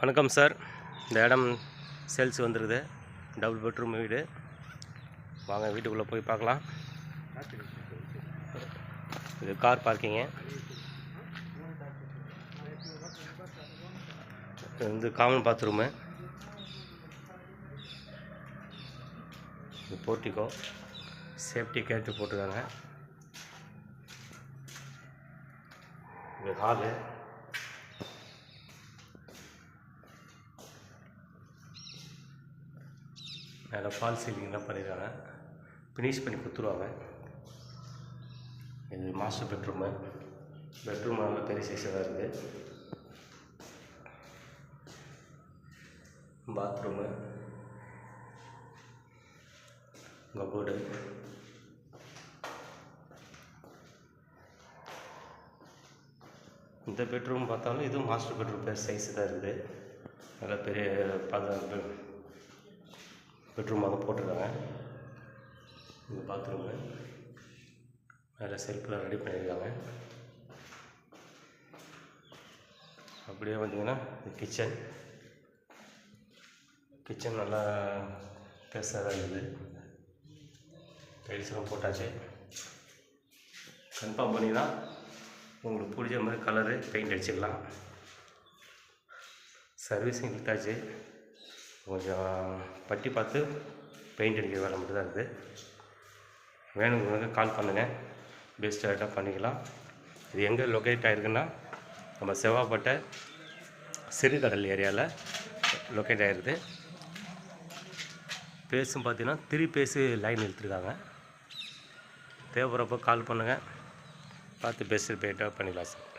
வணக்கம் சார். இந்த இடம் சேல்ஸ் வந்துருக்குது. டபுள் பெட்ரூம் வீடு. வாங்க வீட்டுக்குள்ளே போய் பார்க்கலாம். இது கார் பார்க்கிங்கு. இது வந்து காமன் பாத்ரூமு. இது போர்ட்டிகோ. சேஃப்டி கேட்டு போட்டிருக்காங்க. இது ஹாலு. மேலே ஃபால் சீலிங்லாம் பண்ணியிருக்காங்க. ஃபினிஷ் பண்ணி கொடுத்துருவாங்க. இது மாஸ்டர் பெட்ரூமு. பெட்ரூம் நல்ல பெரிய சைஸாக தான் இருக்குது. பாத்ரூமு, கபோர்டு, இந்த பெட்ரூம் பார்த்தாலும் இதுவும் மாஸ்டர் பெட்ரூம் சைஸு தான் இருக்குது. நல்ல பெரிய பெட்ரூமாக போட்டிருக்காங்க. இந்த பாத்ரூமு மேலே செல்ஃபில் ரெடி பண்ணியிருக்காங்க. அப்படியே வந்தீங்கன்னா இது கிச்சன் நல்லா பெருசாக தான் இருக்குது. டைல்ஸ்லாம் போட்டாச்சு. கன்ஃபார்ம் பண்ணிங்கன்னா உங்களுக்கு பிடிச்ச மாதிரி கலரு பெயிண்ட் அடிச்சுக்கலாம். சர்வீஸும் கொடுத்தாச்சு. கொஞ்சம் பட்டி பார்த்து பெயிண்ட் அடிக்கிற வேலை மட்டும் தான் இருக்குது. வேணுங்கிறவங்க கால் பண்ணுங்கள். பெஸ்ட் ரேட்டாக பண்ணிக்கலாம். இது எங்கே லொக்கேட் ஆகிருக்குன்னா நம்ம செவ்வாப்பேட்டை சிறுகடல் ஏரியாவில் லொக்கேட் ஆகிருக்குது. பேஸும் பார்த்தீங்கன்னா 3 பேஸு லைன் இழுத்துருக்காங்க. தேவைப்படுறப்போ கால் பண்ணுங்கள். பார்த்து பெஸ்ட்டு ரேட்டாக பண்ணிக்கலாம் சார்.